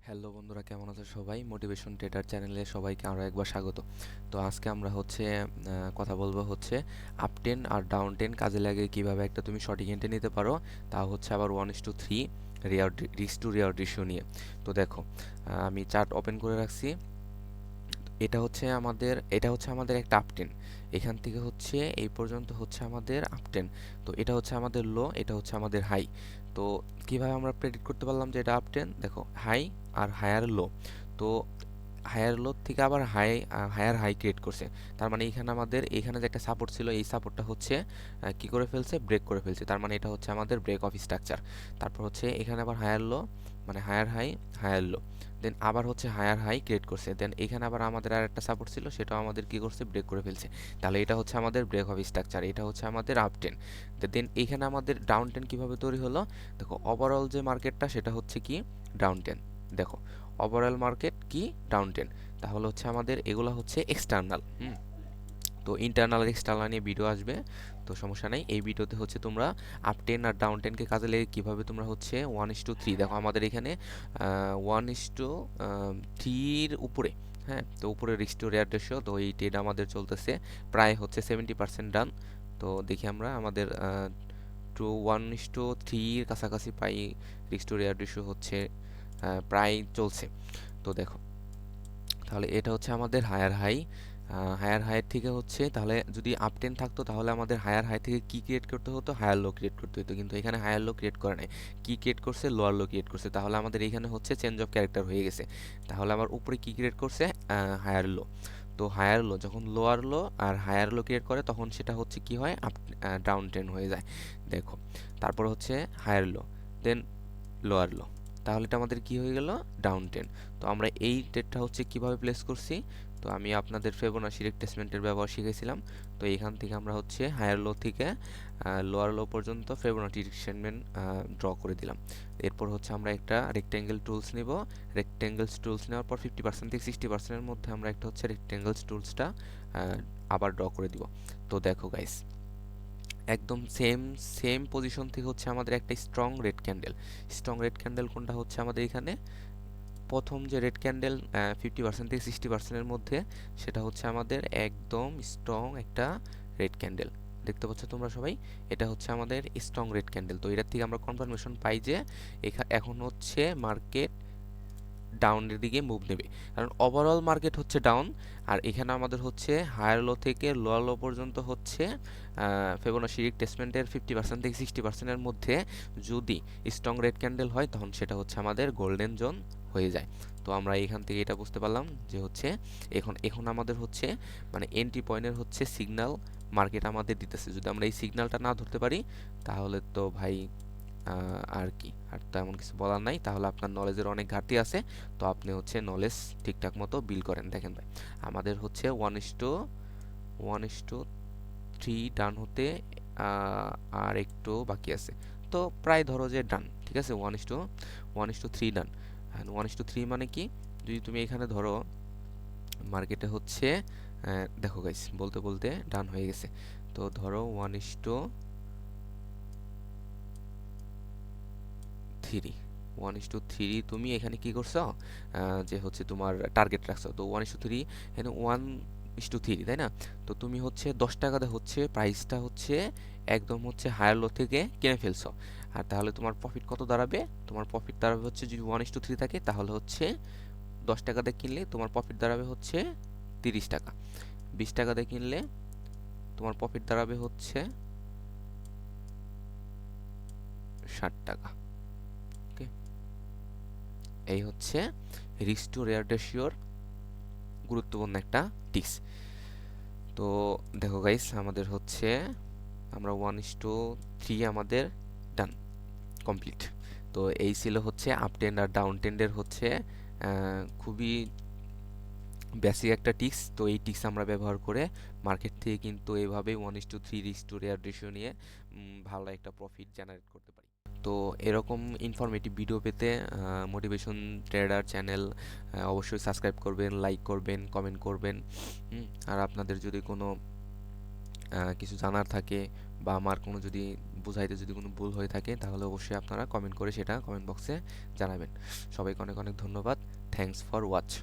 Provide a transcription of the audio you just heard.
Hello বন্ধুরা, কেমন আছো সবাই? মোটিভেশন ট্রেডার চ্যানেলে সবাইকে আরও একবার স্বাগত। তো আজকে আমরা কথা বলবো আপ 10 আর ডাউন 10 কাজে লাগে কিভাবে একটা তুমি সঠিক এন্ট্রি নিতে পারো, তা হচ্ছে আবার 1:3 রিস্ক টু রিওয়ার্ড রেশিও নিয়ে। তো দেখো, আমি চার্ট ওপেন করে রাখছি। এটা হচ্ছে আমাদের একটা আপ 10। এখান থেকে হচ্ছে এই পর্যন্ত হচ্ছে আমাদের আপ 10। তো এটা হচ্ছে আমাদের লো, এটা হচ্ছে আমাদের হাই। তো কিভাবে আমরা প্রেডিক্ট করতে পারলাম যে এটা আপ 10? দেখো, হাই আর হায়ার লো। তো হায়ার লো থেকে আবার হায়ার হাই ক্রিয়েট করছে। তার মানে এখানে যে একটা সাপোর্ট ছিল, এই সাপোর্টটা হচ্ছে কি করে ফেলছে, ব্রেক করে ফেলছে। তার মানে এটা হচ্ছে আমাদের ব্রেক অফ স্ট্রাকচার। তারপর হচ্ছে এখানে আবার হায়ার লো, মানে হায়ার হাই, হায়ার লো। দেন আবার হচ্ছে হায়ার হাই ক্রিয়েট করছে। দেন এখানে আবার আমাদের আর একটা সাপোর্ট ছিল, সেটাও আমাদের কি করছে, ব্রেক করে ফেলছে। তাহলে এটা হচ্ছে আমাদের ব্রেক অফ স্ট্রাকচার, এটা হচ্ছে আমাদের আপ 10। দেন এখানে আমাদের ডাউন 10 কিভাবে তৈরি হলো? দেখো, ওভারঅল যে মার্কেটটা সেটা হচ্ছে কি, ডাউন 10। দেখো, ওভারঅল মার্কেট কি, ডাউন 10। তাহলে হচ্ছে আমাদের এগুলো হচ্ছে এক্সটার্নাল। তো ইন্টারনাল আর এক্সটার্নাল নিয়ে ভিডিও আসবে, তো সমস্যা নেই। এই ভিডিওতে হচ্ছে তোমরা আপ 10 আর ডাউন 10কে কাজে লেগে কীভাবে তোমরা হচ্ছে 1:3, দেখো আমাদের এখানে 1:3-র উপরে। হ্যাঁ, তো উপরে রিস্ক টু রেয়ার রেশিও, তো এই ট্রেড আমাদের চলতেছে প্রায় হচ্ছে 70% ডান। তো দেখি আমরা আমাদের 1:3-র কাছাকাছি পাই, রিস্ক টু রেয়ার রেশিও হচ্ছে প্রায় চলছে। তো দেখো, তাহলে এটা হচ্ছে আমাদের হায়ার হাই। হায়ার হাই থেকে হচ্ছে, তাহলে যদি আপ 10 থাকতো তাহলে আমাদের হায়ার হাই থেকে কি ক্রিয়েট করতে হতো, হায়ার লো ক্রিয়েট করতে হতো। কিন্তু এখানে হায়ার লো ক্রিয়েট করে নাই, কি ক্রিয়েট করছে, লোয়ার লো ক্রিয়েট করছে। তাহলে আমাদের এখানে হচ্ছে চেঞ্জ অফ ক্যারেক্টার হয়ে গেছে। তাহলে আমার উপরে কি ক্রিয়েট করছে, হায়ার লো। তো হায়ার লো যখন লোয়ার লো আর হায়ার লো ক্রিয়েট করে, তখন সেটা হচ্ছে কি হয়, ডাউন 10 হয়ে যায়। দেখো, তারপর হচ্ছে হায়ার লো, দেন লোয়ার লো। তাহলে এটা আমাদের কি হয়ে গেল, ডাউন 10। তো আমরা এই ট্রেডটা হচ্ছে কিভাবে প্লেস করছি, তো আমি আপনাদের ফিবোনাচি রিট্রেসমেন্টের ব্যবহার শিখেছিলাম। তো এখান থেকে আমরা হচ্ছে হায়ার লো থেকে লোয়ার লো পর্যন্ত ফিবোনাচি রিট্রেসমেন্ট ড্র করে দিলাম। এরপর হচ্ছে আমরা একটা রেক্টেঙ্গেল টুলস নিব। রেক্টেঙ্গেলস টুলস নেওয়ার পর 50% থেকে 60%-এর মধ্যে আমরা একটা হচ্ছে রেক্টেঙ্গেলস টুলসটা আবার ড্র করে দিব। তো দেখো গাইস, একদম সেম সেম পজিশন থেকে হচ্ছে আমাদের একটা স্ট্রং রেড ক্যান্ডেল কোনটা হচ্ছে আমাদের এখানে, প্রথম যে রেড ক্যান্ডেল 50% থেকে 60%-এর মধ্যে, সেটা হচ্ছে আমাদের একদম স্ট্রং একটা রেড ক্যান্ডেল। দেখতে পাচ্ছ তোমরা সবাই, এটা হচ্ছে আমাদের স্ট্রং রেড ক্যান্ডেল। তো এটার থেকে আমরা কনফার্মেশন পাই যে এখন হচ্ছে মার্কেট ডাউনের দিকে মুভ নেবে, কারণ ওভারঅল মার্কেট হচ্ছে ডাউন। আর এখানে আমাদের হচ্ছে হায়ার লো থেকে লোয়ার লো পর্যন্ত হচ্ছে ফিবোনাচি রিট্রেসমেন্টের 50% থেকে 60%-এর মধ্যে যদি স্ট্রং রেড ক্যান্ডেল হয়, তখন সেটা হচ্ছে আমাদের গোল্ডেন জোন হয়ে যায়। তো আমরা এখান থেকে এটা বুঝতে পারলাম যে হচ্ছে এখন এখন আমাদের হচ্ছে মানে এন্ট্রি পয়েন্টের হচ্ছে সিগন্যাল মার্কেট আমাদের দিতেছে। যদি আমরা এই সিগন্যালটা না ধরতে পারি, তাহলে তো ভাই আর কি, আর তেমন কিছু বলার নাই। তাহলে আপনার নলেজের অনেক ঘাটতি আছে। তো আপনি হচ্ছে নলেজ ঠিকঠাক মতো বিল করেন। দেখেন ভাই, আমাদের হচ্ছে 1:3 ডান হতে আর একটু বাকি আছে। তো প্রায় ধরো যে ডান, ঠিক আছে, 1:3 ডান। 1:3 মানে কি, যদি তুমি এখানে ধরো মার্কেটে হচ্ছে দেখো গাইস, বলতে বলতে ডান হয়ে গেছে। তো ধরো 1:3 তুমি এখানে কি করছো, যে হচ্ছে তোমার টার্গেট রাখছো। তো 1:3, এখানে 1:3, তাই না? তো তুমি হচ্ছে 10 টাকাতে হচ্ছে প্রাইসটা হচ্ছে একদম হচ্ছে হায়ার লো থেকে কিনে ফেলছো। আর তাহলে তোমার প্রফিট কত দাঁড়াবে, তোমার প্রফিট দাঁড়াবে হচ্ছে, যদি 1:3 থাকে তাহলে হচ্ছে 10 টাকাতে কিনলে তোমার প্রফিট দাঁড়াবে হচ্ছে 30 টাকা। 20 টাকাতে কিনলে তোমার প্রফিট দাঁড়াবে হচ্ছে 60 টাকা। ওকে, এই হচ্ছে রিস্ক টু রেয়ার রেশিওর গুরুত্বপূর্ণ একটা টিক্স। তো দেখো গাইস, আমাদের হচ্ছে আমরা 1:3 আমাদের ডান, কমপ্লিট। তো এই ছিল হচ্ছে আপ 10 আর ডাউন 10-এর হচ্ছে খুবই বেসিক একটা টিক্স। তো এই টিক্স আমরা ব্যবহার করে মার্কেট থেকে কিন্তু এইভাবে 1:3 রিস্ক টু রেয়ার রেশিও নিয়ে ভালো একটা প্রফিট জেনারেট করতে পারি। তো এরকম ইনফরমেটিভ ভিডিও পেতে মোটিভেশন ট্রেডার চ্যানেল অবশ্যই সাবস্ক্রাইব করবেন, লাইক করবেন, কমেন্ট করবেন। আর আপনাদের যদি কোনো কিছু জানার থাকে বা আমার কোনো যদি বুঝাইতে যদি কোনো ভুল হয়ে থাকে তাহলে অবশ্যই আপনারা কমেন্ট করে সেটা কমেন্ট বক্সে জানাবেন। সবাইকে অনেক অনেক ধন্যবাদ। Thanks for watch.